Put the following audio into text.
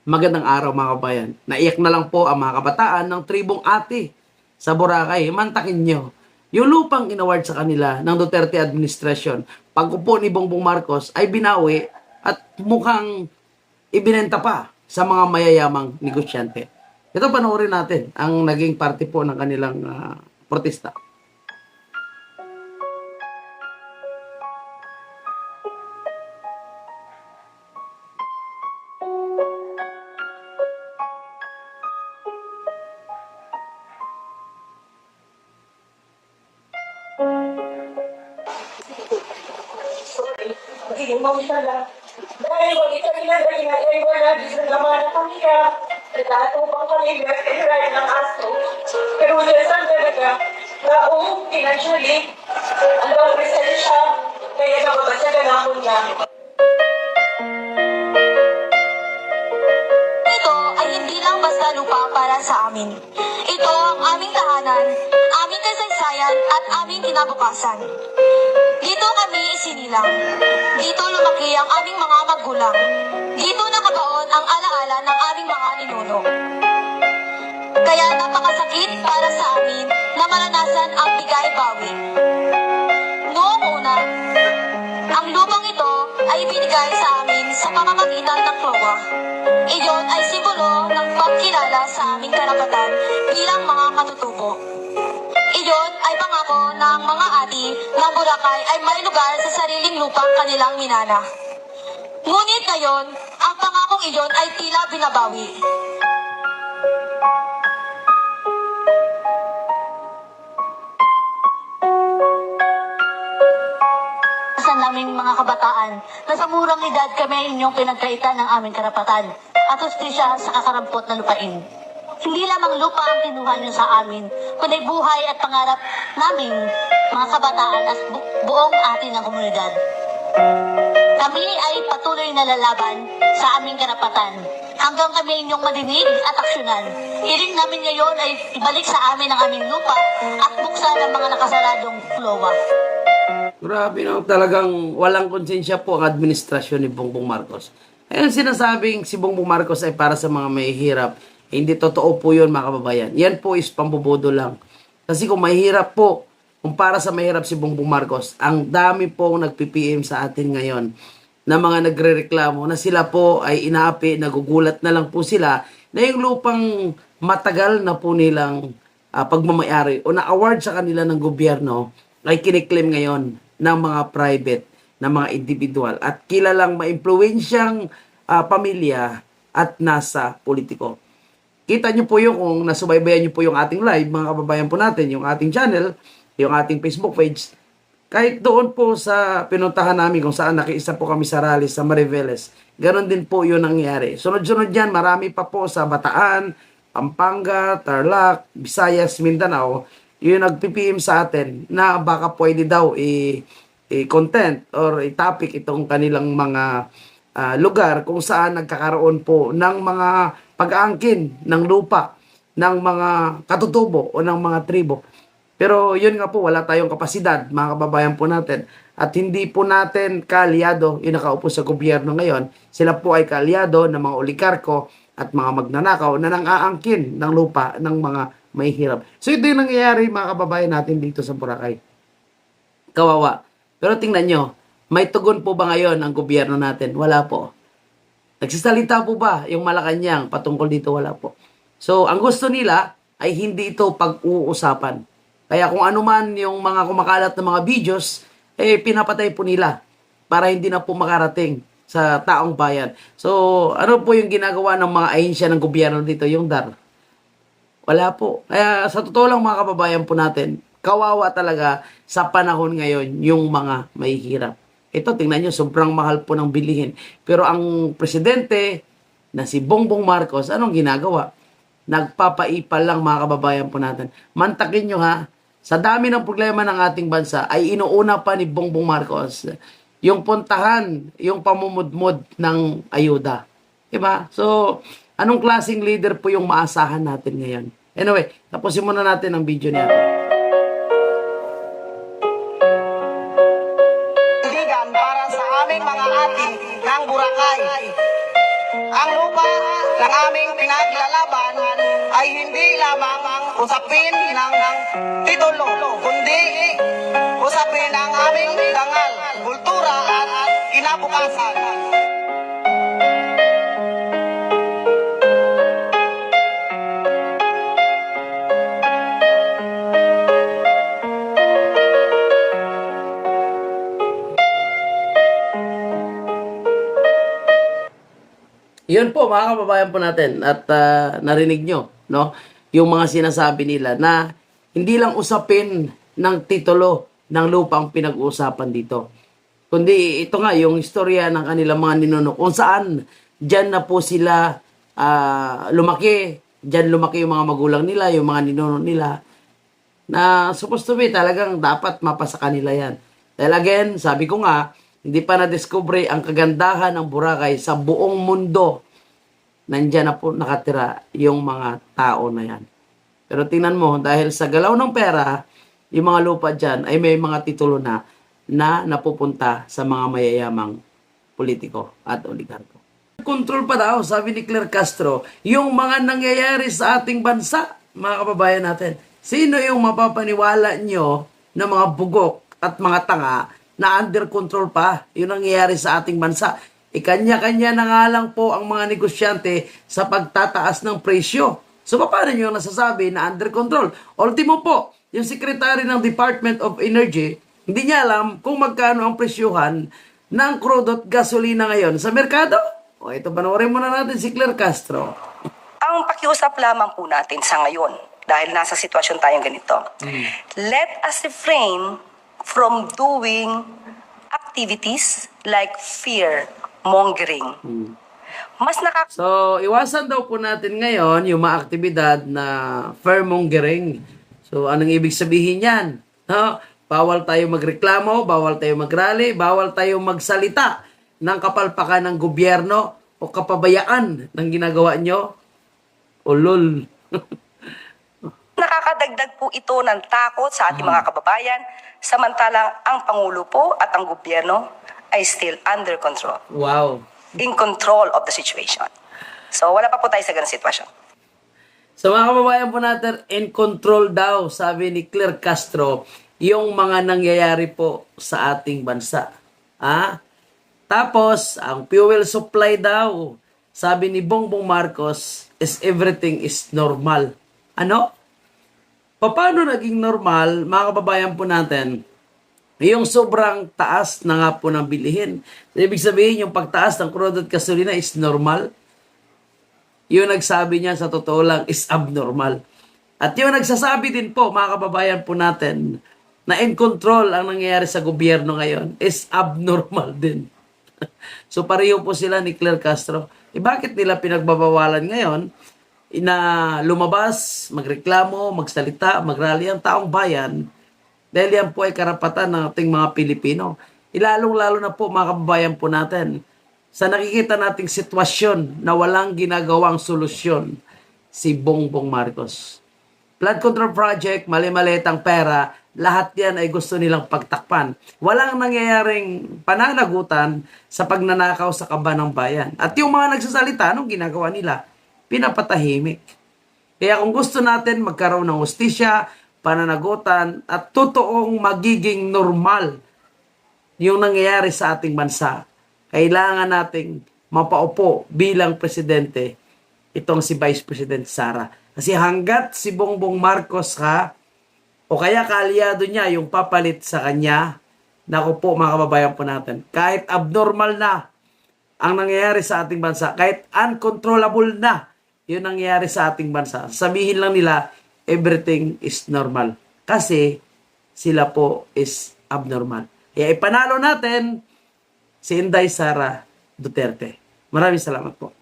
Magandang araw mga kabayan. Naiyak na lang po ang mga kabataan ng tribong Ate sa Boracay. Mantakin nyo. Yung lupang inaward sa kanila ng Duterte administration, pag-upo ni Bongbong Marcos ay binawi at mukhang ibinenta pa sa mga mayayamang negosyante. Ito panoorin natin ang naging parte po ng kanilang protesta. Magiging mausa lang. Dahil wag ito ginagaling na wala sa laman ng pamilya. Lahat upang pamilya kailangan ng aso. Pero minsan talaga, financially, ang daw presensya, kaya nababasa na namun niya. Ito ay hindi lang basta lupa para sa amin. Ito ang aming tahanan, aming kasaysayan at aming kinabukasan. Dito kami isinilang. Dito lumaki ang aming mga magulang. Dito nakabaon ang alaala ng aming mga ninuno. Kaya napakasakit para sa amin na maranasan ang bigay-bawi. Noong una, ang lupang ito ay binigay sa amin sa pamamagitan ng CLOA. Iyon ay simbolo ng pagkilala sa aming karapatan bilang mga katutubo. Iyon ay pangako ng mga ati ng Boracay ay may lugar sa sariling lupang kanilang minana. Ngunit ngayon, ang pangakong iyon ay tila binabawi. Sa naming mga kabataan, na sa murang edad kami inyong pinagkaitan ng aming karapatan at hustisya sa kakarampot na lupain. Hindi lamang lupa ang kinuha niyo sa amin, kundi buhay at pangarap naming mga kabataan at buong atin ng komunidad. Kami ay patuloy na lalaban sa aming karapatan hanggang kami inyong madinig at aksyonan. Hiling namin ngayon ay ibalik sa amin ang aming lupa at buksan ang mga nakasaradong CLOA. Grabe no, talagang walang konsensya po ang administrasyon ni Bongbong Marcos. Ayun sinasabing si Bongbong Marcos ay para sa mga mahihirap. Hindi totoo po yun mga kababayan. Yan po is pambobodo lang. Kasi kung mahirap po, kung para sa mahirap si Bongbong Marcos, ang dami pong nag-PPM sa atin ngayon na mga nagre-reklamo na sila po ay inaapi, nagugulat na lang po sila na yung lupang matagal na po nilang pagmamayari o na-award sa kanila ng gobyerno ay kiniklaim ngayon ng mga private, ng mga individual at kilalang maimpluwensyang pamilya at nasa politiko. Kita nyo po yung kung nasubaybayan nyo po yung ating live, mga kababayan po natin, yung ating channel, yung ating Facebook page. Kahit doon po sa pinuntahan namin kung saan nakiisa po kami sa rally sa Mariveles, ganon din po yun nangyari. Sunod-sunod yan, marami pa po sa Bataan, Pampanga, Tarlac, Visayas, Mindanao, yung nag-PPM sa atin na baka pwede daw i-content or i-topic itong kanilang mga lugar kung saan nagkakaroon po ng mga pag-aangkin ng lupa ng mga katutubo o ng mga tribo. Pero yun nga po, wala tayong kapasidad, mga kababayan po natin. At hindi po natin kaalyado yung nakaupo sa gobyerno ngayon. Sila po ay kaalyado ng mga oligarko at mga magnanakaw na nang-aangkin ng lupa ng mga may hirap. So ito yung nangyayari mga kababayan natin dito sa Boracay. Kawawa. Pero tingnan nyo, may tugon po ba ngayon ang gobyerno natin? Wala po. Nagsisalita po ba yung Malacanang patungkol dito? Wala po. So ang gusto nila ay hindi ito pag-uusapan. Kaya kung ano man yung mga kumakalat na mga videos, pinapatay po nila para hindi na po makarating sa taong bayan. So ano po yung ginagawa ng mga ahensya ng gobyerno dito? Yung DAR. Wala po. Kaya sa totoo lang mga kababayan po natin, kawawa talaga sa panahon ngayon yung mga mahihirap. Ito, tingnan nyo, sobrang mahal po ng bilihin. Pero ang presidente na si Bongbong Marcos, anong ginagawa? Nagpapaipal lang mga kababayan po natin. Mantakin nyo ha, sa dami ng problema ng ating bansa ay inuuna pa ni Bongbong Marcos yung puntahan, yung pamumudmod ng ayuda. Diba? So, anong klaseng leader po yung maasahan natin ngayon? Anyway, tapusin muna natin ang video niya. Para sa aming mga ati ng Boracay, ang lupa ng aming pinaglalaban ay hindi lamang ang usapin ng titulo, kundi usapin ang aming dangal, kultura at kinabukasan. Yun po, mga kababayan po natin. At narinig nyo, no? Yung mga sinasabi nila na hindi lang usapin ng titulo ng lupa ang pinag-uusapan dito. Kundi ito nga, yung istorya ng kanilang mga ninuno. Kung saan, dyan na po sila lumaki. Dyan lumaki yung mga magulang nila, yung mga ninuno nila. Na supposed to be, talagang dapat mapasa kanila yan. Dahil again, sabi ko nga, hindi pa na-discover ang kagandahan ng Boracay sa buong mundo. Nandyan na po nakatira yung mga tao na yan. Pero tingnan mo, dahil sa galaw ng pera, yung mga lupa dyan ay may mga titulo na napupunta sa mga mayayamang politiko at oligarko. Control pa daw, sabi ni Claire Castro, yung mga nangyayari sa ating bansa, mga kababayan natin. Sino yung mapapaniwala nyo na mga bugok at mga tanga na under control pa yung nangyayari sa ating bansa? Kanya-kanya na nga lang po ang mga negosyante sa pagtataas ng presyo. So, paano nyo nasasabi na under control? Ultimo po, yung Secretary ng Department of Energy, hindi niya alam kung magkano ang presyuhan ng crude at gasolina ngayon sa merkado. O ito, panoorin muna natin si Claire Castro. Ang pakiusap lamang po natin sa ngayon, dahil nasa sitwasyon tayong ganito, let us refrain from doing activities like fear-mongering. Mas So, iwasan daw po natin ngayon yung mga aktibidad na fear-mongering. So, anong ibig sabihin yan? No? Bawal tayo magreklamo, bawal tayo magrally, bawal tayo magsalita ng kapalpakan ng gobyerno o kapabayaan ng ginagawa nyo. Ulol. nakakadagdag po ito ng takot sa ating mga kababayan, samantalang ang Pangulo po at ang gobyerno ay still under control. Wow. In control of the situation. So, wala pa po tayo sa ganung sitwasyon. So mga kababayan po natin, in control daw, sabi ni Claire Castro, yung mga nangyayari po sa ating bansa. Tapos, ang fuel supply daw, sabi ni Bongbong Marcos, is everything is normal. Ano? Paano naging normal, mga kababayan po natin, yung sobrang taas na nga po ng bilihin. So, ibig sabihin, yung pagtaas ng crude at gasolina is normal. Yung nagsabi niya sa totoo lang is abnormal. At yung nagsasabi din po, mga kababayan po natin, na in control ang nangyayari sa gobyerno ngayon is abnormal din. So pareho po sila ni Claire Castro. Bakit nila pinagbabawalan ngayon na lumabas, magreklamo, magsalita, magrally ang taong bayan? Dahil yan po ay karapatan ng ating mga Pilipino. Ilalong-lalo na po, mga kababayan po natin, sa nakikita nating sitwasyon na walang ginagawang solusyon si Bongbong Marcos. Flood control project, mali-malitang pera, lahat yan ay gusto nilang pagtakpan. Walang nangyayaring pananagutan sa pagnanakaw sa kaba ng bayan. At yung mga nagsasalita, anong ginagawa nila? Pinapatahimik. Kaya kung gusto natin magkaroon ng hustisya, pananagutan, at totoong magiging normal yung nangyayari sa ating bansa, kailangan nating mapaupo bilang presidente itong si Vice President Sara. Kasi hanggat si Bongbong Marcos o kaya kaalyado niya yung papalit sa kanya, naku po mga kababayan po natin, kahit abnormal na ang nangyayari sa ating bansa, kahit uncontrollable na yung nangyayari sa ating bansa, sabihin lang nila, everything is normal. Kasi sila po is abnormal. Kaya ipanalo natin si Inday Sara Duterte. Maraming salamat po.